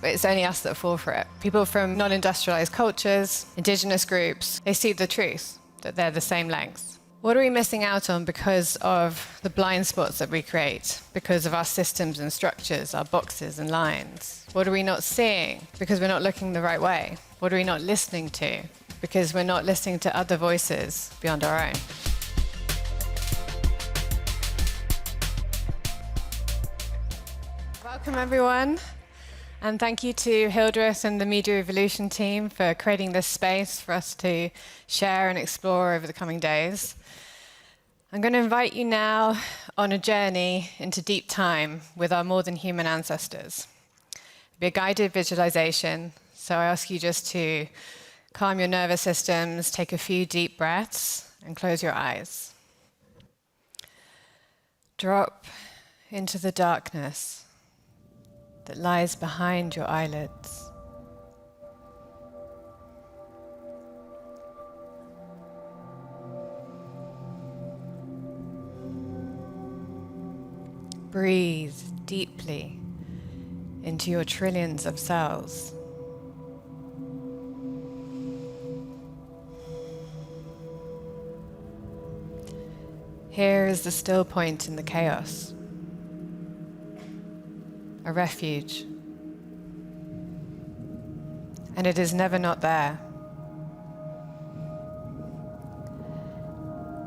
But it's only us that fall for it. People from non-industrialized cultures, indigenous groups, they see the truth, that they're the same length. What are we missing out on because of the blind spots that we create, because of our systems and structures, our boxes and lines? What are we not seeing because we're not looking the right way? What are we not listening to because we're not listening to other voices beyond our own? Welcome, everyone. And thank you to Hildreth and the Media Evolution team for creating this space for us to share and explore over the coming days. I'm going to invite you now on a journey into deep time with our more than human ancestors. It'll be a guided visualization, so I ask you just to calm your nervous systems, take a few deep breaths, and close your eyes. Drop into the darkness that lies behind your eyelids. Breathe deeply into your trillions of cells. Here is the still point in the chaos. A refuge. And it is never not there.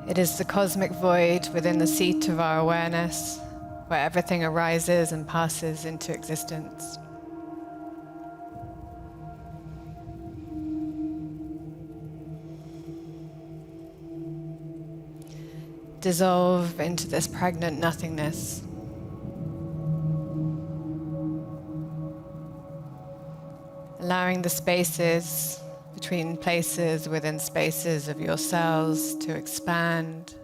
It is the cosmic void within the seat of our awareness, where everything arises and passes into existence. Dissolve into this pregnant nothingness. Allowing the spaces between places within spaces of your cells to expand,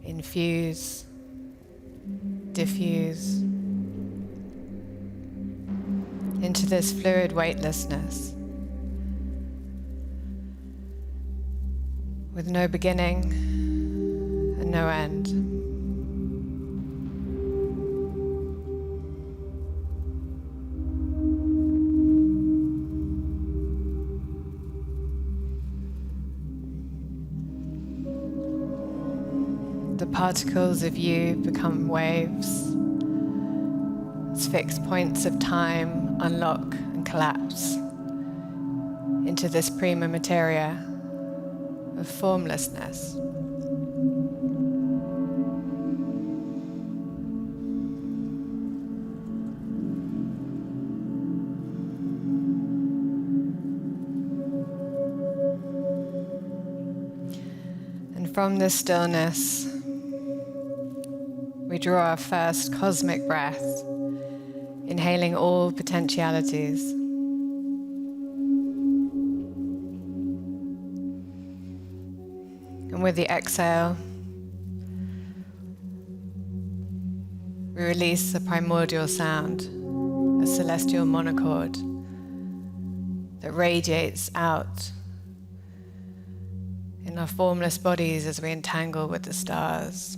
infuse, diffuse into this fluid weightlessness with no beginning and no end. The particles of you become waves as fixed points of time unlock and collapse into this prima materia of formlessness. And from this stillness, we draw our first cosmic breath, inhaling all potentialities. And with the exhale, we release a primordial sound, a celestial monochord that radiates out in our formless bodies as we entangle with the stars.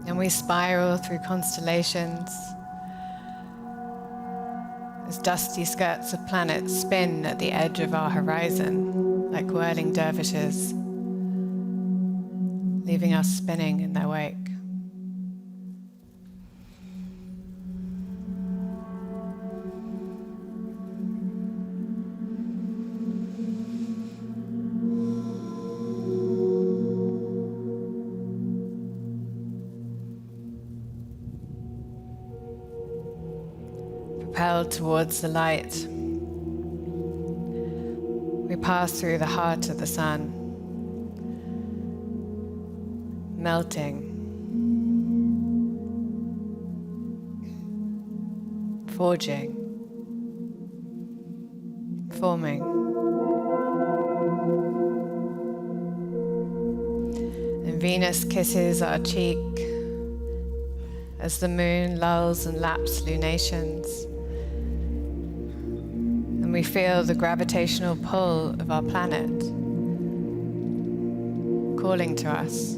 And we spiral through constellations as dusty skirts of planets spin at the edge of our horizon like whirling dervishes, leaving us spinning in their wake. Propelled towards the light, we pass through the heart of the sun, melting, forging, forming. And Venus kisses our cheek as the moon lulls and laps lunations. And we feel the gravitational pull of our planet calling to us.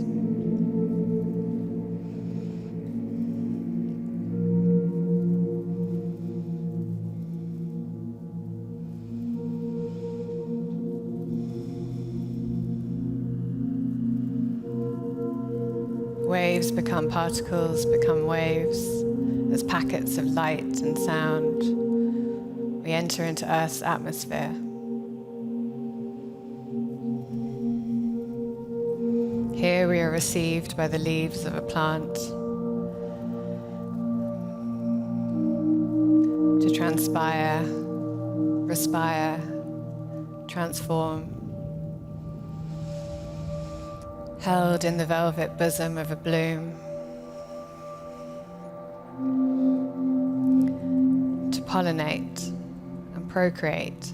Waves become particles, become waves, as packets of light and sound. We enter into Earth's atmosphere. Here we are received by the leaves of a plant to transpire, respire, transform, held in the velvet bosom of a bloom, to pollinate and procreate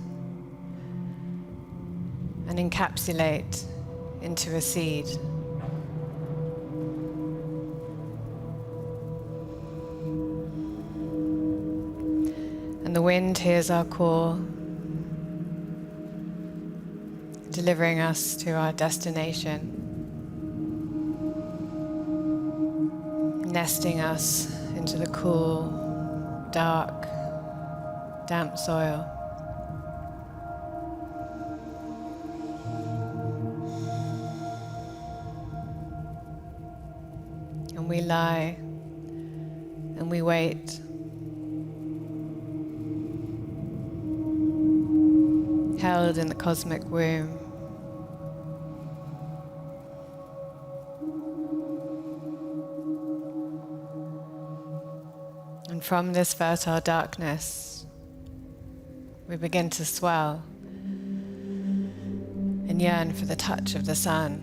and encapsulate into a seed. And the wind hears our call, delivering us to our destination, nesting us into the cool, dark, damp soil. And we lie and we wait, held in the cosmic womb. And from this fertile darkness, we begin to swell and yearn for the touch of the sun.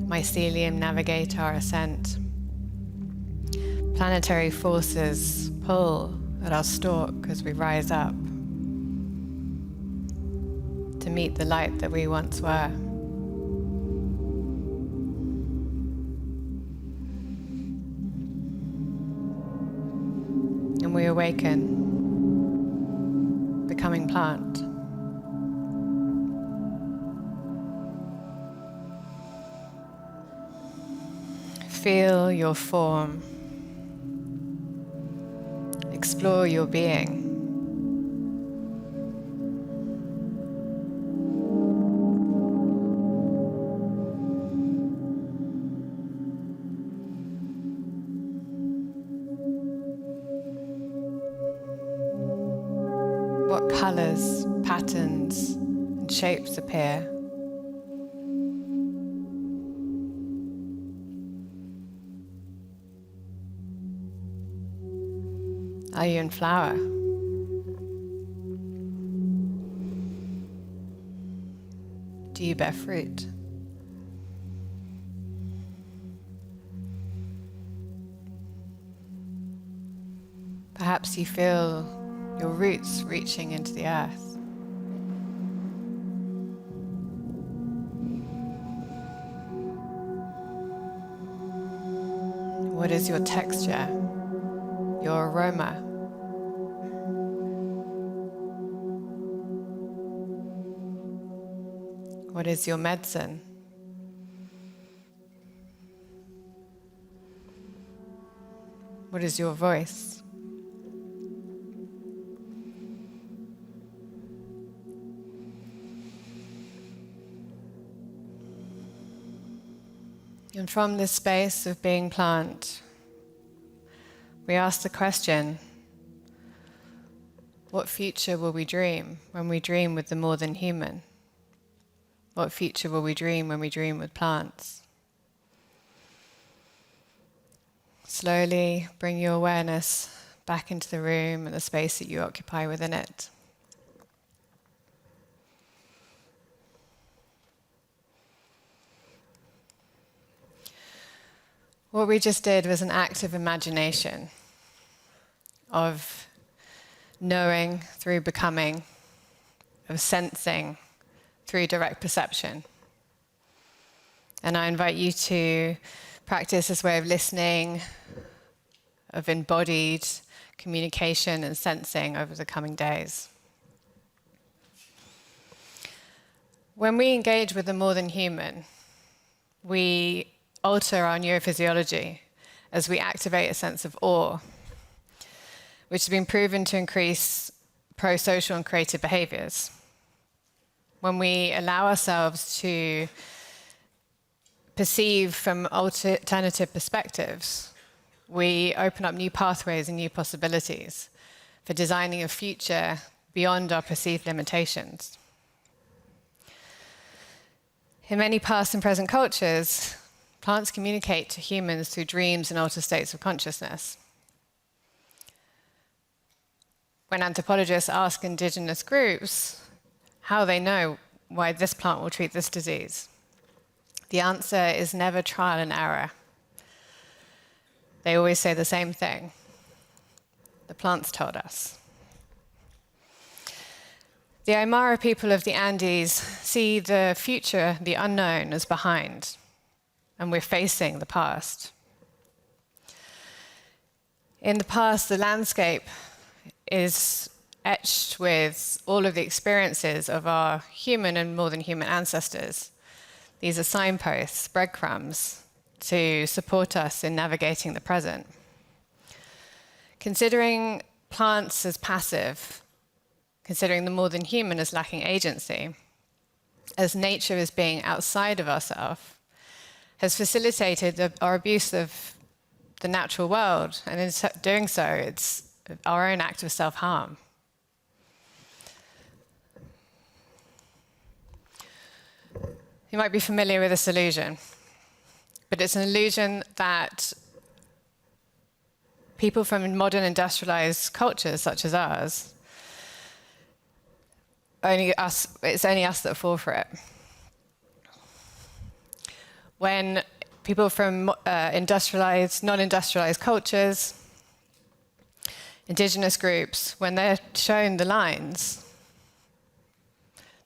Mycelium navigate our ascent. Planetary forces pull at our stalk as we rise up to meet the light that we once were. And we awaken, becoming plant. Feel your form. Explore your being. What colors, patterns, and shapes appear? Are you in flower? Do you bear fruit? Perhaps you feel your roots reaching into the earth. What is your texture, your aroma? What is your medicine? What is your voice? And from this space of being plant, we ask the question, what future will we dream when we dream with the more than human? What future will we dream when we dream with plants? Slowly bring your awareness back into the room and the space that you occupy within it. What we just did was an act of imagination, of knowing through becoming, of sensing through direct perception. And I invite you to practice this way of listening, of embodied communication and sensing over the coming days. When we engage with the more than human, we alter our neurophysiology as we activate a sense of awe, which has been proven to increase pro-social and creative behaviors. When we allow ourselves to perceive from alternative perspectives, we open up new pathways and new possibilities for designing a future beyond our perceived limitations. In many past and present cultures, plants communicate to humans through dreams and altered states of consciousness. When anthropologists ask indigenous groups how they know why this plant will treat this disease, the answer is never trial and error. They always say the same thing. The plants told us. The Aymara people of the Andes see the future, the unknown, as behind, and we're facing the past. In the past, the landscape is etched with all of the experiences of our human and more than human ancestors. These are signposts, breadcrumbs, to support us in navigating the present. Considering plants as passive, considering the more than human as lacking agency, as nature as being outside of ourselves, has facilitated our abuse of the natural world, and in doing so, it's our own act of self-harm. You might be familiar with this illusion, but it's an illusion that people from modern industrialized cultures such as ours, it's only us that fall for it. When people from non-industrialized cultures, indigenous groups, when they're shown the lines,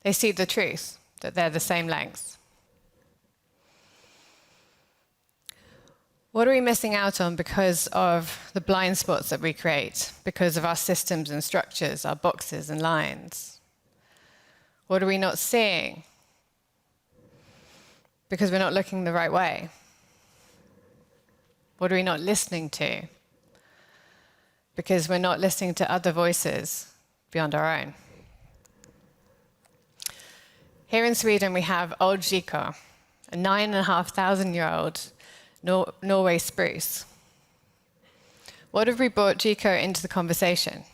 they see the truth, that they're the same length. What are we missing out on because of the blind spots that we create, because of our systems and structures, our boxes and lines? What are we not seeing? Because we're not looking the right way. What are we not listening to? Because we're not listening to other voices beyond our own. Here in Sweden, we have Old Giko, a 9,500-year-old Norway spruce. What have we brought Giko into the conversation?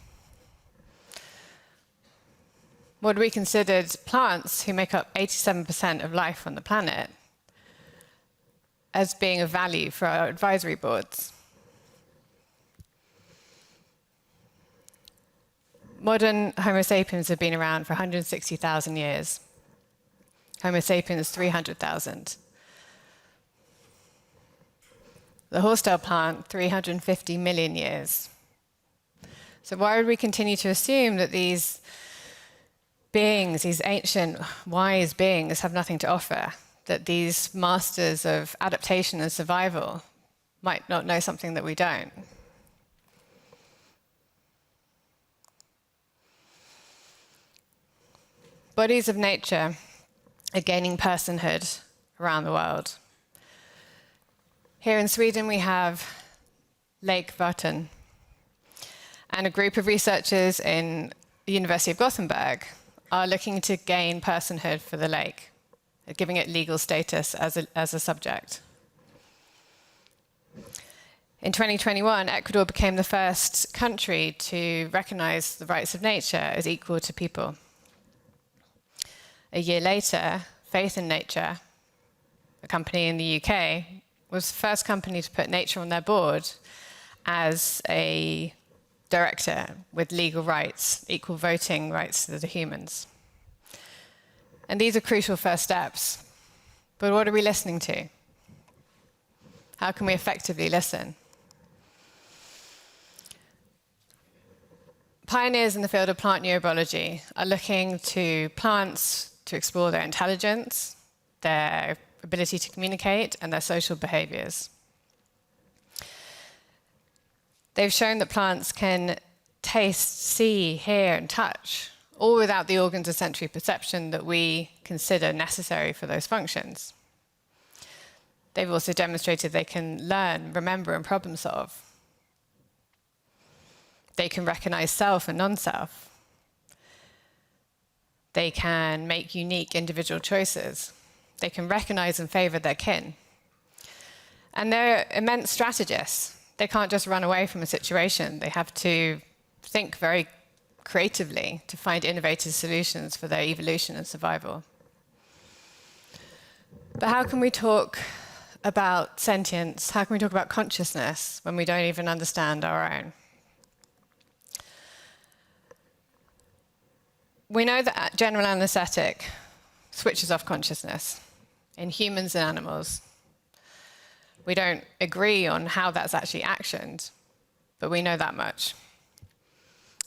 What have we considered plants, who make up 87% of life on the planet, as being of value for our advisory boards? Modern Homo sapiens have been around for 160,000 years. Homo sapiens, 300,000. The horsetail plant, 350 million years. So why would we continue to assume that these beings, these ancient, wise beings, have nothing to offer? That these masters of adaptation and survival might not know something that we don't? Bodies of nature are gaining personhood around the world. Here in Sweden, we have Lake Vättern, and a group of researchers in the University of Gothenburg are looking to gain personhood for the lake, giving it legal status as a subject. In 2021, Ecuador became the first country to recognize the rights of nature as equal to people. A year later, Faith in Nature, a company in the UK, was the first company to put nature on their board as a director with legal rights, equal voting rights to the humans. And these are crucial first steps. But what are we listening to? How can we effectively listen? Pioneers in the field of plant neurobiology are looking to plants to explore their intelligence, their ability to communicate, and their social behaviors. They've shown that plants can taste, see, hear, and touch, all without the organs of sensory perception that we consider necessary for those functions. They've also demonstrated they can learn, remember, and problem solve. They can recognize self and non-self. They can make unique individual choices. They can recognize and favor their kin. And they're immense strategists. They can't just run away from a situation. They have to think very creatively to find innovative solutions for their evolution and survival. But how can we talk about sentience? How can we talk about consciousness when we don't even understand our own? We know that general anesthetic switches off consciousness in humans and animals. We don't agree on how that's actually actioned, but we know that much.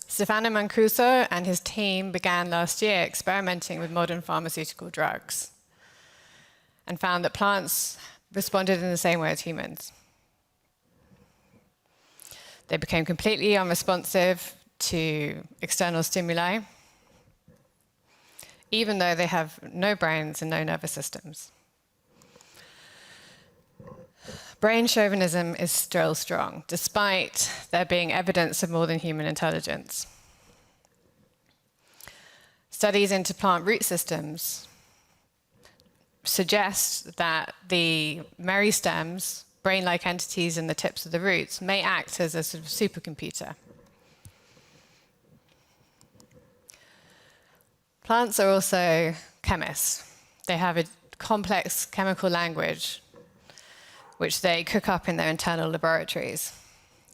Stefano Mancuso and his team began last year experimenting with modern pharmaceutical drugs and found that plants responded in the same way as humans. They became completely unresponsive to external stimuli, even though they have no brains and no nervous systems. Brain chauvinism is still strong, despite there being evidence of more than human intelligence. Studies into plant root systems suggest that the meristems, brain-like entities in the tips of the roots, may act as a sort of supercomputer. Plants are also chemists. They have a complex chemical language which they cook up in their internal laboratories.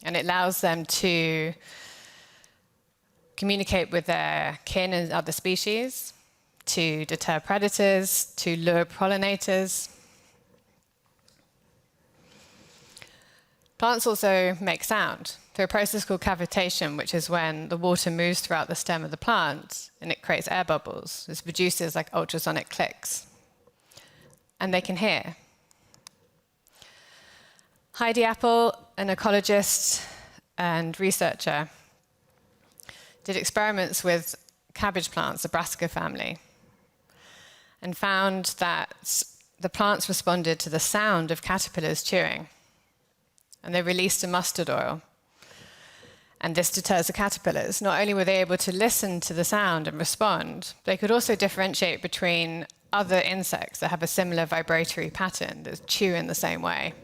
And it allows them to communicate with their kin and other species, to deter predators, to lure pollinators. Plants also make sound through a process called cavitation, which is when the water moves throughout the stem of the plant and it creates air bubbles. This produces like ultrasonic clicks. And they can hear. Heidi Apple, an ecologist and researcher, did experiments with cabbage plants, the brassica family, and found that the plants responded to the sound of caterpillars chewing. And they released a mustard oil. And this deters the caterpillars. Not only were they able to listen to the sound and respond, they could also differentiate between other insects that have a similar vibratory pattern that chew in the same way.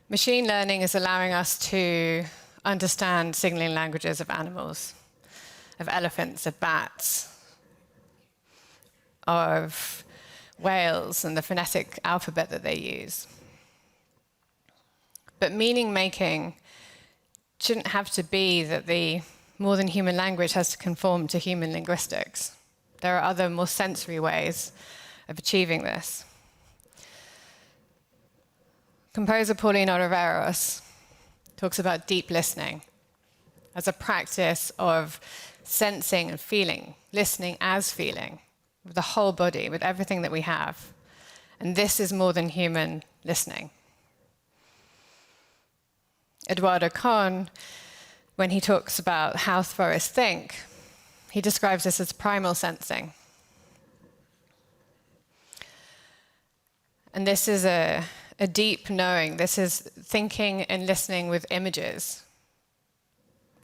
Machine learning is allowing us to understand signaling languages of animals, of elephants, of bats, of whales, and the phonetic alphabet that they use. But meaning making shouldn't have to be that the more than human language has to conform to human linguistics. There are other more sensory ways of achieving this. Composer Paulina Riveros talks about deep listening as a practice of sensing and feeling, listening as feeling, with the whole body, with everything that we have. And this is more than human listening. Eduardo Kohn, when he talks about how forests think, he describes this as primal sensing. And this is a deep knowing. This is thinking and listening with images.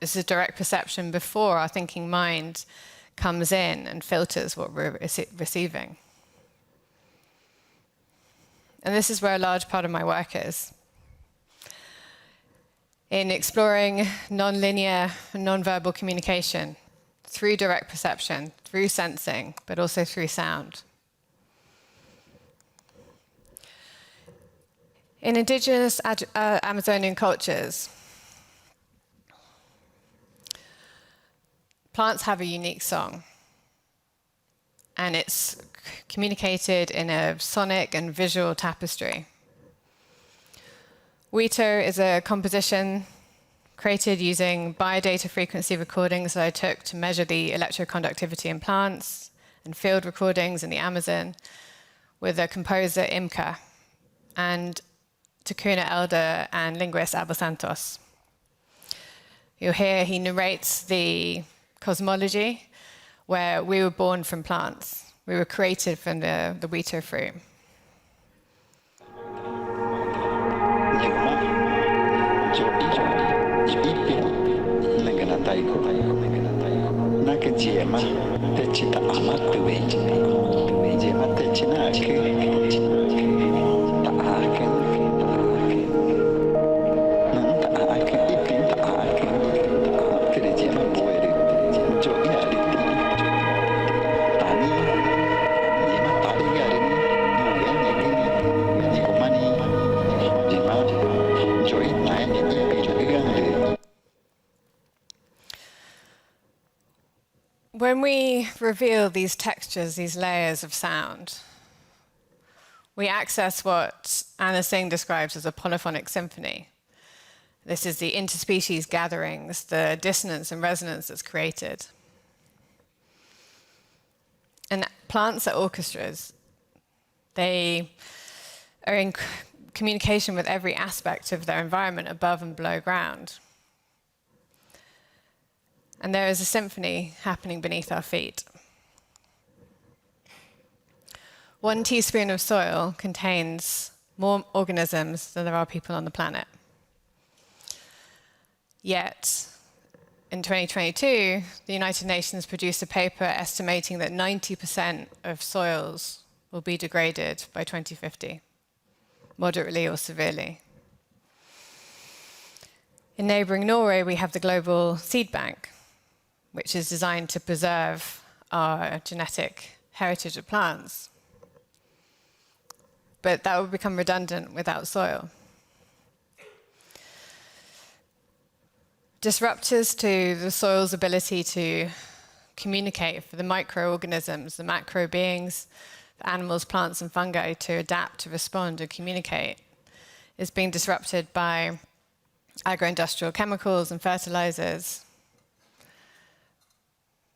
This is direct perception before our thinking mind comes in and filters what we're receiving. And this is where a large part of my work is. In exploring non-linear and non-verbal communication through direct perception, through sensing, but also through sound. In indigenous Amazonian cultures, plants have a unique song, and it's communicated in a sonic and visual tapestry. Wito is a composition created using biodata frequency recordings that I took to measure the electroconductivity in plants, and field recordings in the Amazon, with the composer Imka and Takuna elder and linguist Abel Santos. You'll hear he narrates the cosmology where we were born from plants. We were created from the wheato fruit. When we reveal these textures, these layers of sound, we access what Anna Singh describes as a polyphonic symphony. This is the interspecies gatherings, the dissonance and resonance that's created. And plants are orchestras. They are in communication with every aspect of their environment above and below ground. And there is a symphony happening beneath our feet. 1 teaspoon of soil contains more organisms than there are people on the planet. Yet, in 2022, the United Nations produced a paper estimating that 90% of soils will be degraded by 2050, moderately or severely. In neighboring Norway, we have the Global Seed Bank, which is designed to preserve our genetic heritage of plants. But that would become redundant without soil. Disruptors to the soil's ability to communicate for the microorganisms, the macro beings, the animals, plants, and fungi to adapt, to respond, and communicate is being disrupted by agro-industrial chemicals and fertilizers,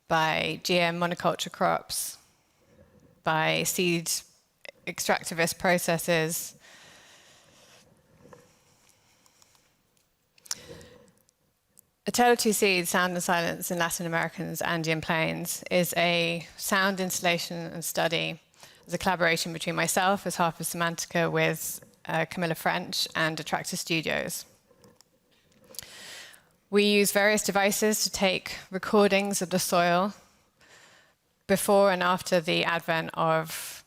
by GM monoculture crops, by seed extractivist processes. A Tale of Two Seeds, Sound and Silence in Latin America's Andean Plains is a sound installation and study. It's a collaboration between myself as half of Semantica with Camilla French and Attractor Studios. We use various devices to take recordings of the soil before and after the advent of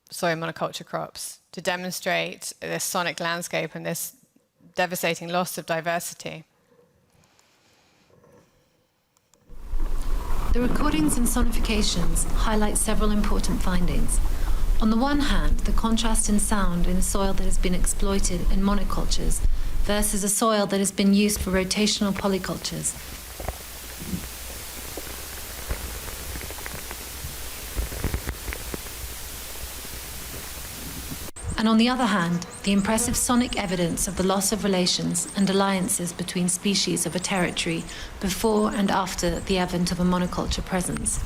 soy monoculture crops to demonstrate this sonic landscape and this devastating loss of diversity. The recordings and sonifications highlight several important findings. On the one hand, the contrast in sound in a soil that has been exploited in monocultures versus a soil that has been used for rotational polycultures. And on the other hand, the impressive sonic evidence of the loss of relations and alliances between species of a territory before and after the advent of a monoculture presence.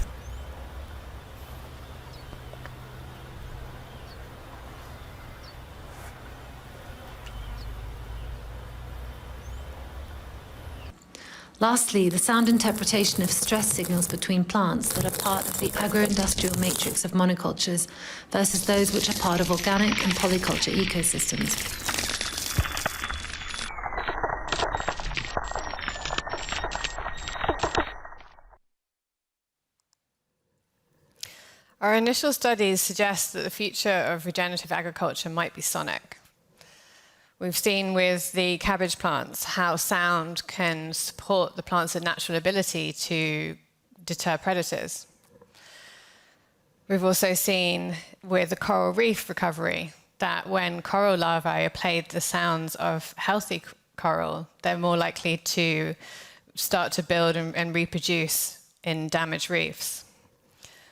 Lastly, the sound interpretation of stress signals between plants that are part of the agro-industrial matrix of monocultures versus those which are part of organic and polyculture ecosystems. Our initial studies suggest that the future of regenerative agriculture might be sonic. We've seen with the cabbage plants how sound can support the plant's natural ability to deter predators. We've also seen with the coral reef recovery that when coral larvae are played the sounds of healthy coral, they're more likely to start to build and reproduce in damaged reefs.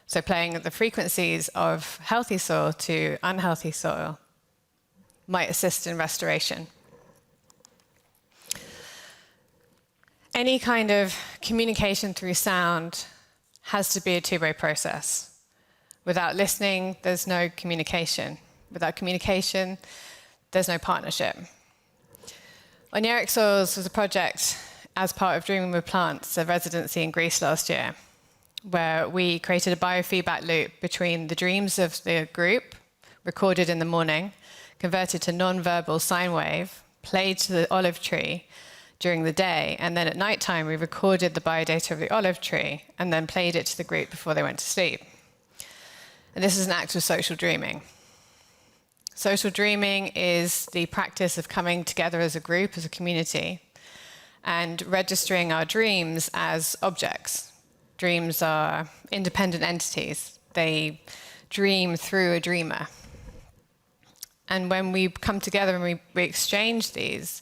So playing at the frequencies of healthy soil to unhealthy soil might assist in restoration. Any kind of communication through sound has to be a two-way process, Without listening, there's no communication. Without communication, there's no partnership. Oniric Soils was a project as part of Dreaming with Plants, a residency in Greece last year, where we created a biofeedback loop between the dreams of the group, recorded in the morning, converted to non-verbal sine wave, played to the olive tree during the day, and then at nighttime we recorded the biodata of the olive tree and then played it to the group before they went to sleep. And this is an act of social dreaming. Social dreaming is the practice of coming together as a group, as a community, and registering our dreams as objects. Dreams are independent entities. They dream through a dreamer. And when we come together and we exchange these,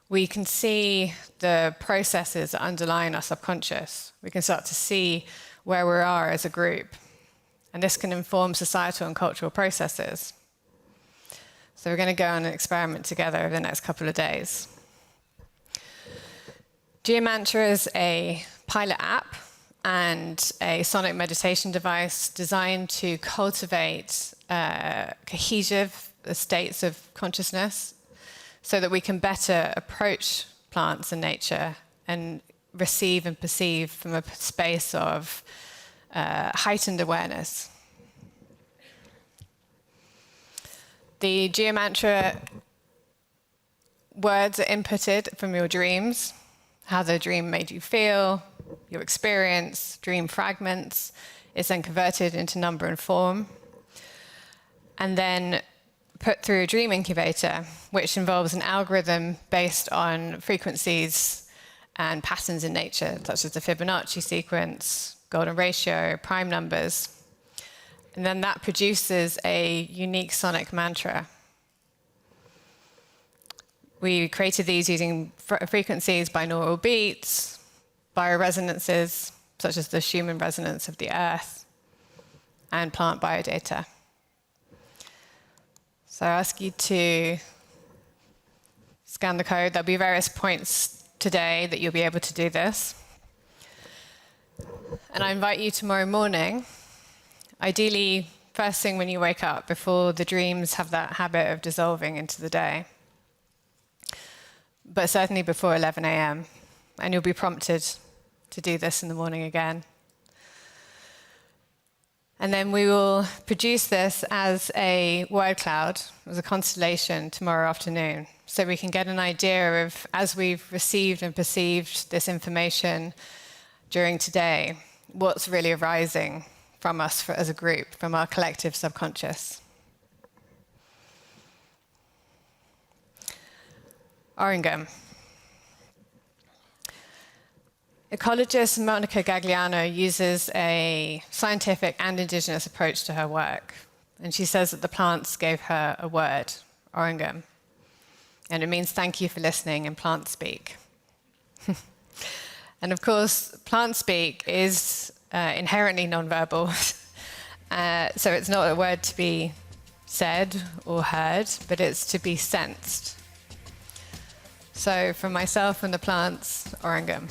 we can see the processes that underlie our subconscious. We can start to see where we are as a group. And this can inform societal and cultural processes. So we're going to go on an experiment together over the next couple of days. Geomantra is a pilot app and a sonic meditation device designed to cultivate cohesive states of consciousness so that we can better approach plants and nature and receive and perceive from a space of heightened awareness. The Geomantra words are inputted from your dreams, how the dream made you feel, your experience, dream fragments. Is then converted into number and form, and then put through a dream incubator, which involves an algorithm based on frequencies and patterns in nature, such as the Fibonacci sequence, golden ratio, prime numbers. And then that produces a unique sonic mantra. We created these using frequencies, binaural beats, bioresonances, such as the Schumann resonance of the earth, and plant biodata. So I ask you to scan the code. There'll be various points today that you'll be able to do this. And I invite you tomorrow morning, ideally first thing when you wake up, before the dreams have that habit of dissolving into the day, but certainly before 11 a.m. And you'll be prompted to do this in the morning again. And then we will produce this as a word cloud, as a constellation tomorrow afternoon, so we can get an idea of, as we've received and perceived this information during today, what's really arising from us as a group, from our collective subconscious. Orangum. Ecologist Monica Gagliano uses a scientific and indigenous approach to her work. And she says that the plants gave her a word, orangum. And it means thank you for listening in plant speak. And of course, plant speak is inherently nonverbal. So it's not a word to be said or heard, but it's to be sensed. So from myself and the plants, orangum.